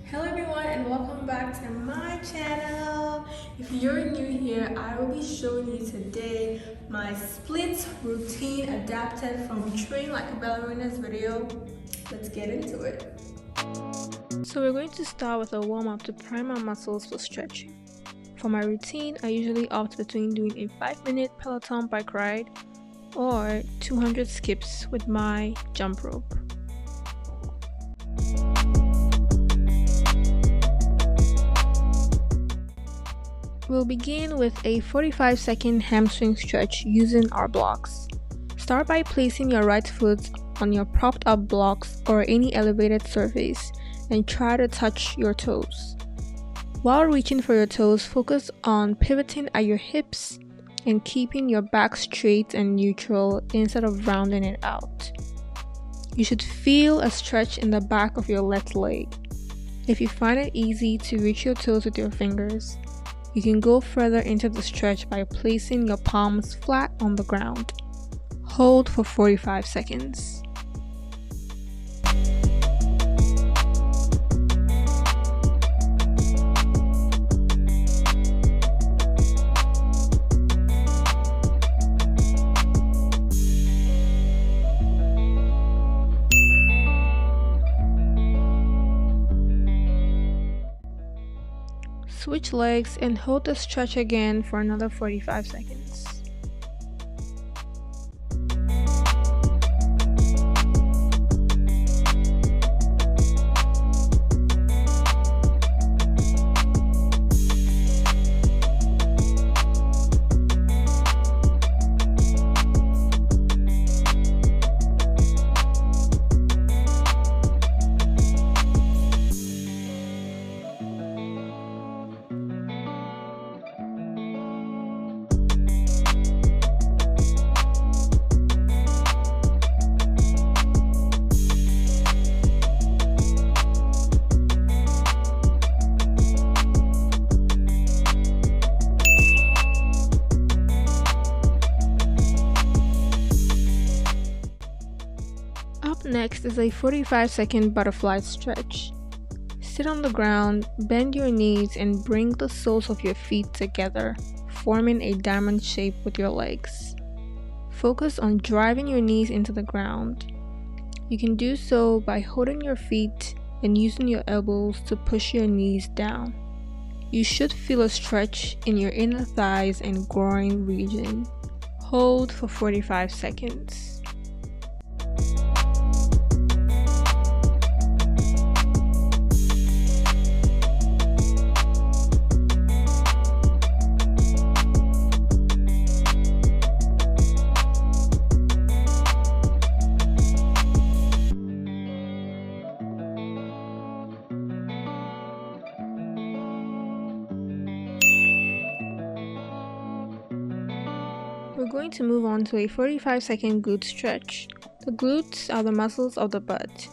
Hello everyone and welcome back to my channel. If you're new here, I will be showing you today my split routine adapted from Train Like a Ballerina's video. Let's get into it. So we're going to start with a warm-up to prime our muscles for stretching. For my routine, I usually opt between doing a 5-minute Peloton bike ride or 200 skips with my jump rope. We'll begin with a 45-second hamstring stretch using our blocks. Start by placing your right foot on your propped up blocks or any elevated surface and try to touch your toes. While reaching for your toes, focus on pivoting at your hips and keeping your back straight and neutral instead of rounding it out. You should feel a stretch in the back of your left leg. If you find it easy to reach your toes with your fingers, you can go further into the stretch by placing your palms flat on the ground. Hold for 45 seconds. Switch legs and hold the stretch again for another 45 seconds. Up next is a 45-second butterfly stretch. Sit on the ground, bend your knees and bring the soles of your feet together, forming a diamond shape with your legs. Focus on driving your knees into the ground. You can do so by holding your feet and using your elbows to push your knees down. You should feel a stretch in your inner thighs and groin region. Hold for 45 seconds. We're going to move on to a 45-second glute stretch. The glutes are the muscles of the butt.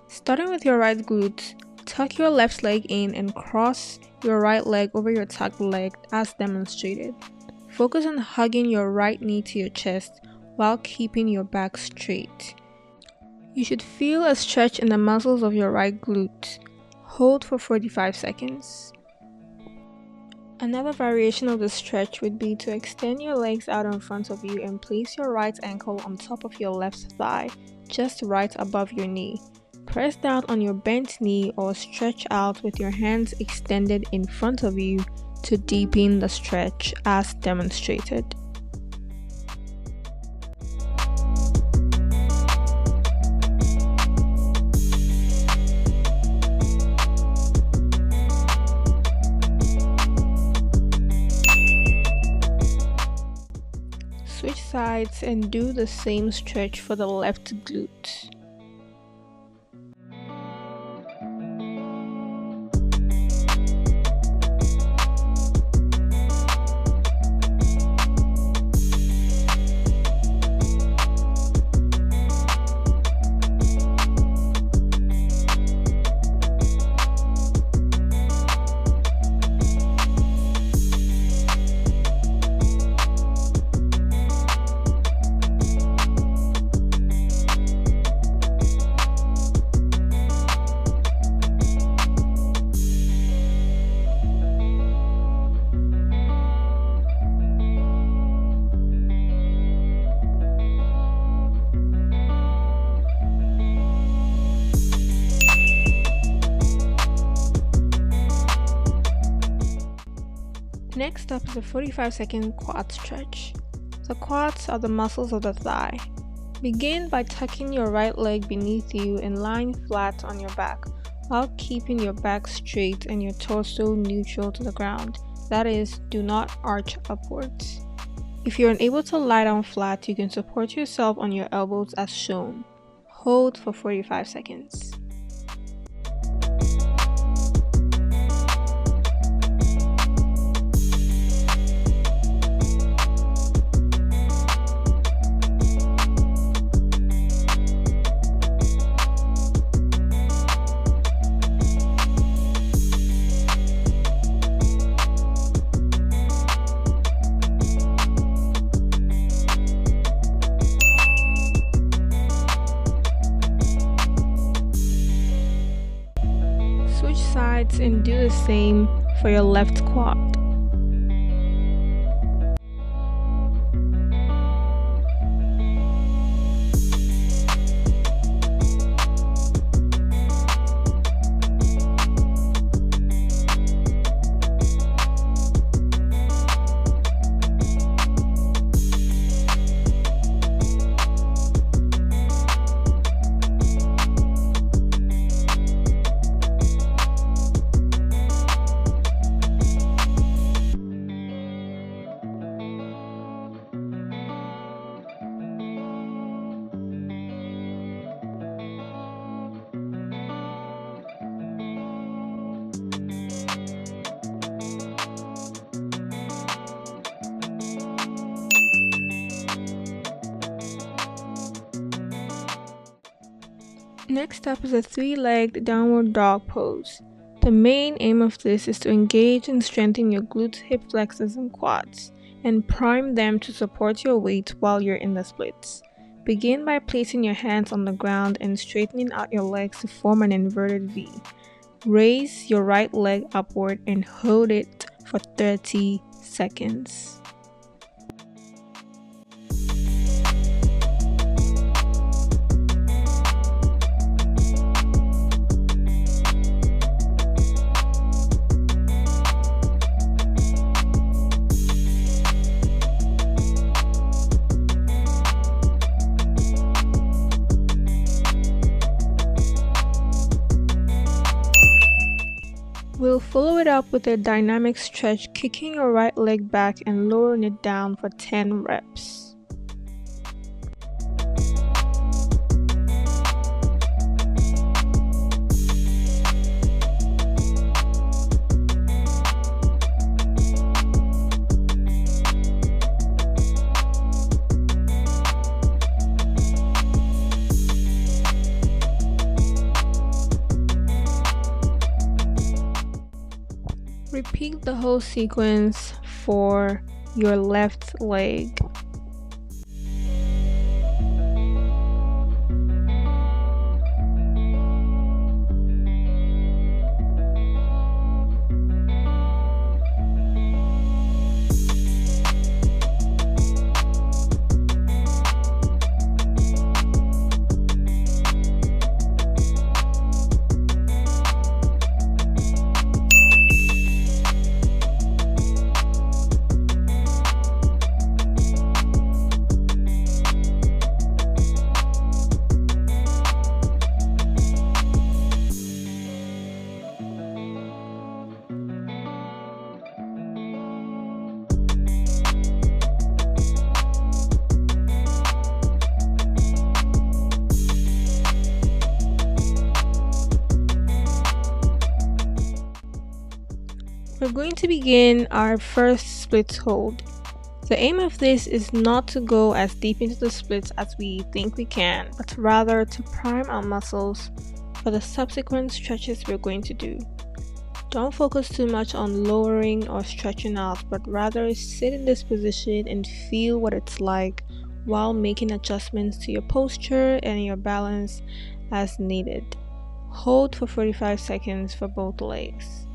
Starting with your right glute, tuck your left leg in and cross your right leg over your tucked leg as demonstrated. Focus on hugging your right knee to your chest while keeping your back straight. You should feel a stretch in the muscles of your right glute. Hold for 45 seconds. Another variation of the stretch would be to extend your legs out in front of you and place your right ankle on top of your left thigh, just right above your knee. Press down on your bent knee or stretch out with your hands extended in front of you to deepen the stretch as demonstrated. Switch sides and do the same stretch for the left glute. Next up is a 45-second quad stretch. The quads are the muscles of the thigh. Begin by tucking your right leg beneath you and lying flat on your back while keeping your back straight and your torso neutral to the ground. That is, do not arch upwards. If you're unable to lie down flat, you can support yourself on your elbows as shown. Hold for 45 seconds. Switch sides and do the same for your left quad. Next up is a 3-legged downward dog pose. The main aim of this is to engage and strengthen your glutes, hip flexors, and quads, and prime them to support your weight while you're in the splits. Begin by placing your hands on the ground and straightening out your legs to form an inverted V. Raise your right leg upward and hold it for 30 seconds. We'll follow it up with a dynamic stretch, kicking your right leg back and lowering it down for 10 reps. Repeat the whole sequence for your left leg. We're going to begin our first split hold. The aim of this is not to go as deep into the splits as we think we can, but rather to prime our muscles for the subsequent stretches we're going to do. Don't focus too much on lowering or stretching out, but rather sit in this position and feel what it's like while making adjustments to your posture and your balance as needed. Hold for 45 seconds for both legs.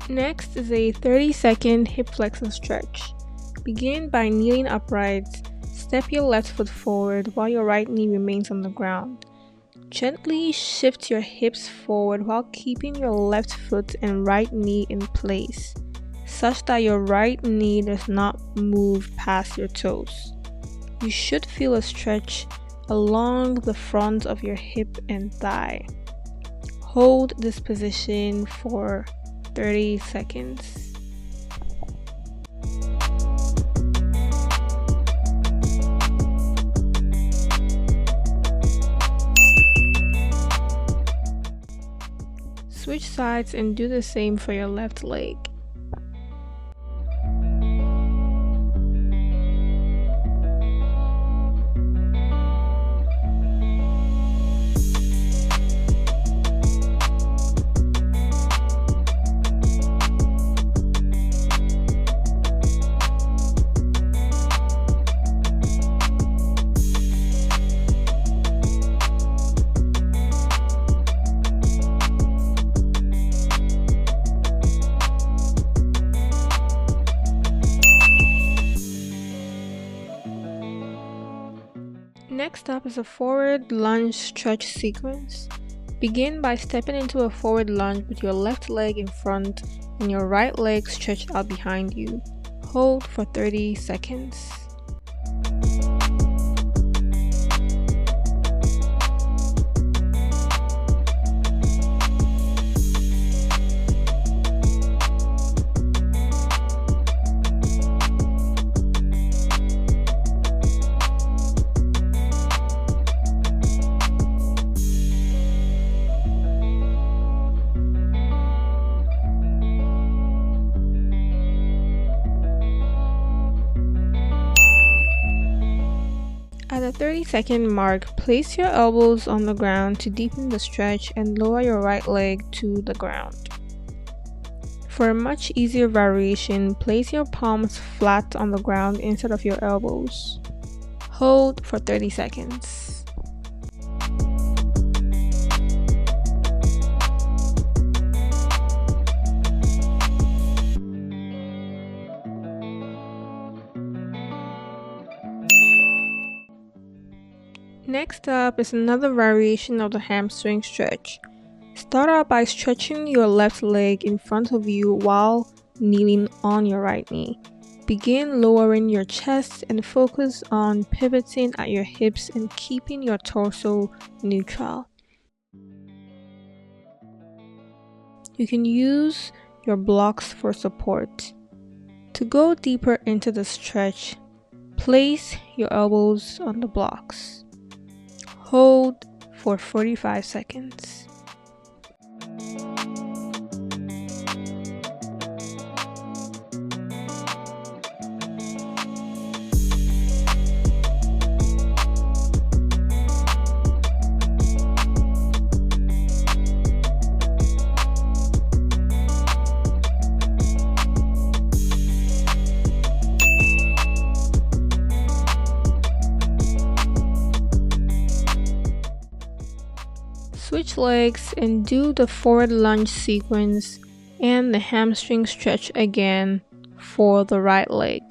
Next is a 30-second hip flexor stretch. Begin by kneeling upright. Step your left foot forward while your right knee remains on the ground. Gently shift your hips forward while keeping your left foot and right knee in place, such that your right knee does not move past your toes. You should feel a stretch along the front of your hip and thigh. Hold this position for 30 seconds. Switch sides and do the same for your left leg. Next up is a forward lunge stretch sequence. Begin by stepping into a forward lunge with your left leg in front and your right leg stretched out behind you. Hold for 30 seconds. At the 30-second mark, place your elbows on the ground to deepen the stretch and lower your right leg to the ground. For a much easier variation, place your palms flat on the ground instead of your elbows. Hold for 30 seconds. Next up is another variation of the hamstring stretch. Start out by stretching your left leg in front of you while kneeling on your right knee. Begin lowering your chest and focus on pivoting at your hips and keeping your torso neutral. You can use your blocks for support. To go deeper into the stretch, place your elbows on the blocks. Hold for 45 seconds. Switch legs and do the forward lunge sequence and the hamstring stretch again for the right leg.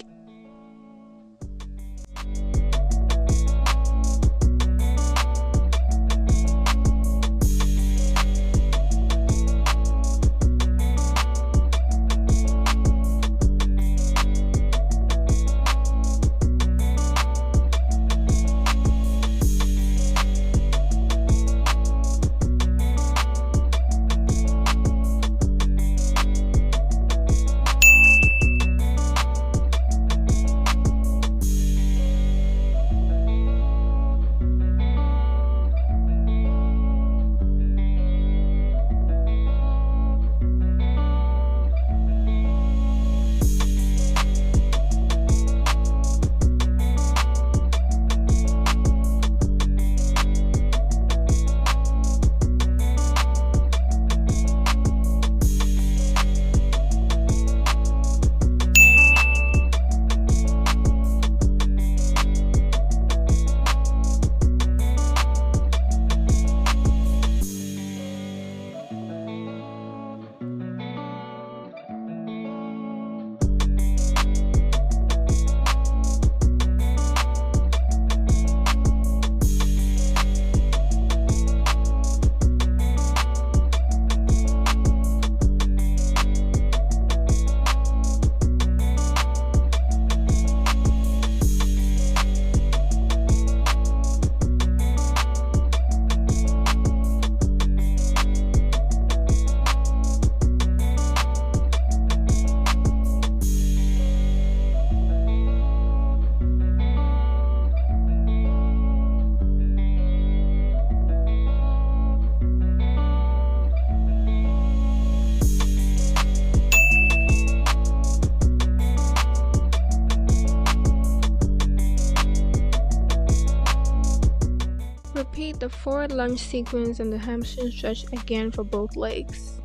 the forward lunge sequence and the hamstring stretch again for both legs.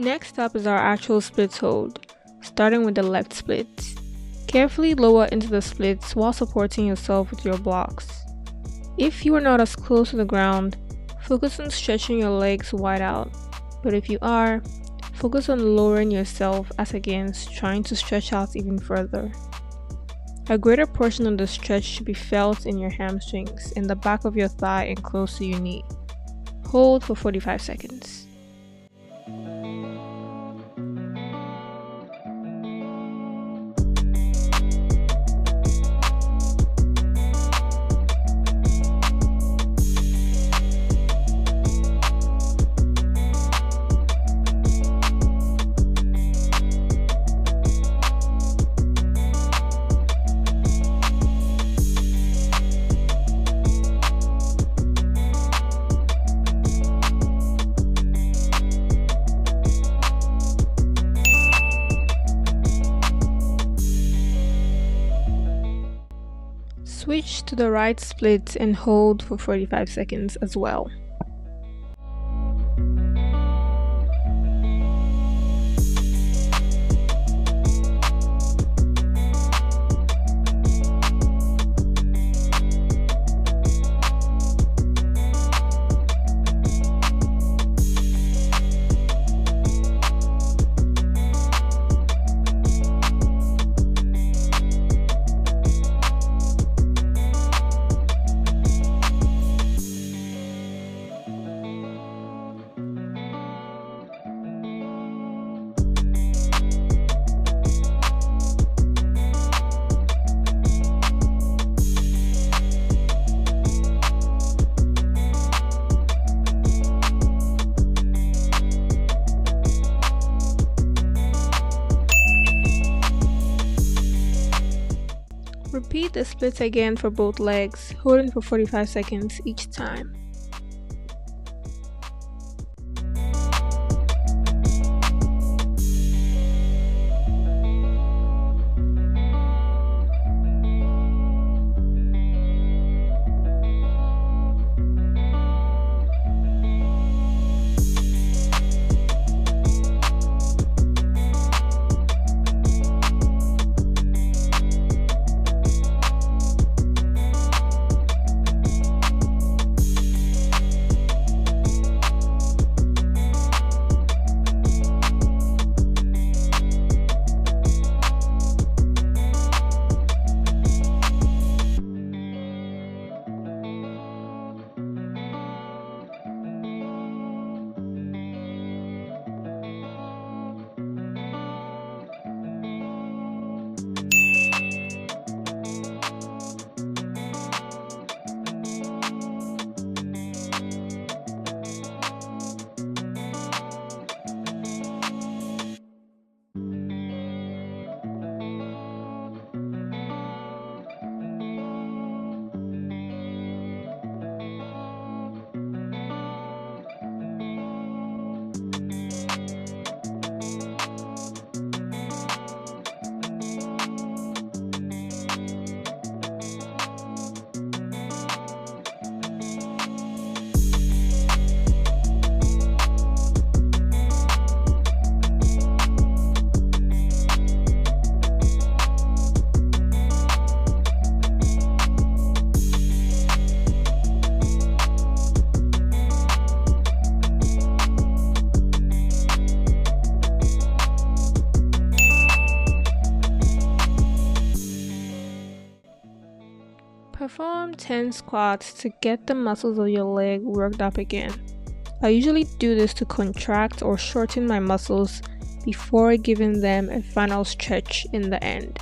Next up is our actual splits hold, starting with the left split. Carefully lower into the splits while supporting yourself with your blocks. If you are not as close to the ground, focus on stretching your legs wide out, but if you are, focus on lowering yourself as against trying to stretch out even further. A greater portion of the stretch should be felt in your hamstrings, in the back of your thigh, and close to your knee. Hold for 45 seconds. Switch to the right split and hold for 45 seconds as well. Repeat the splits again for both legs, holding for 45 seconds each time. Perform 10 squats to get the muscles of your leg worked up again. I usually do this to contract or shorten my muscles before giving them a final stretch in the end.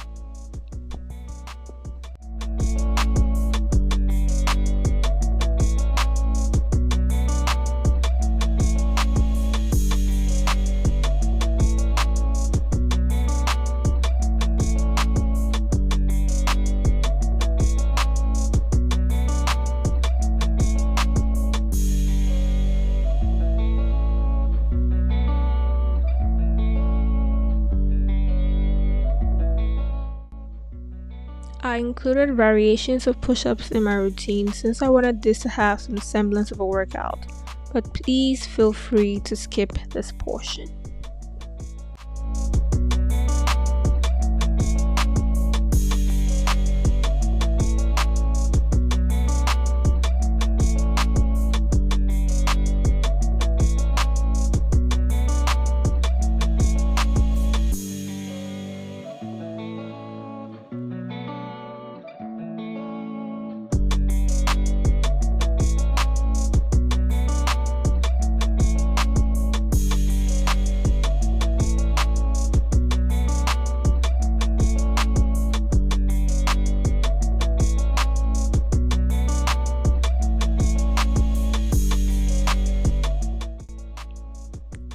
I included variations of push-ups in my routine since I wanted this to have some semblance of a workout, but please feel free to skip this portion.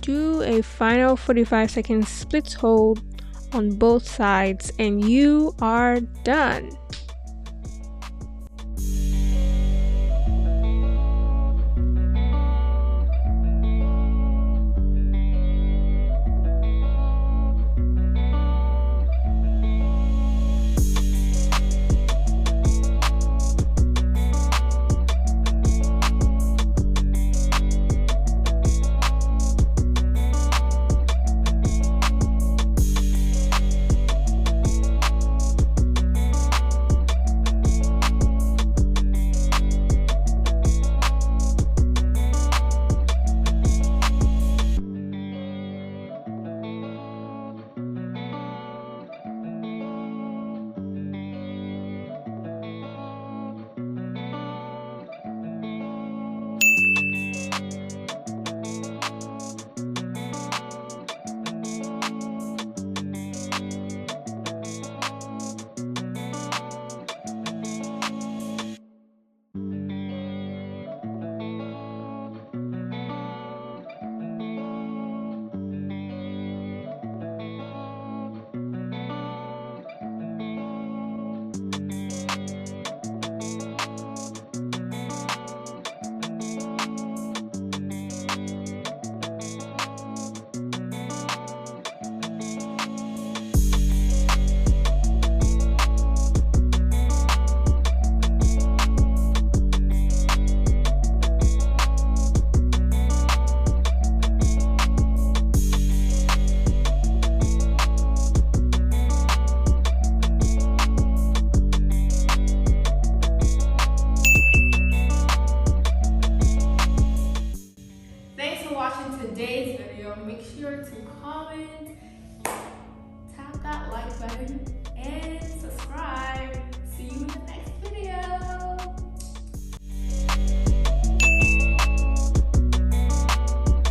Do a final 45 seconds split hold on both sides and you are done. Thanks for watching today's video. Make sure to comment, tap that like button, and subscribe.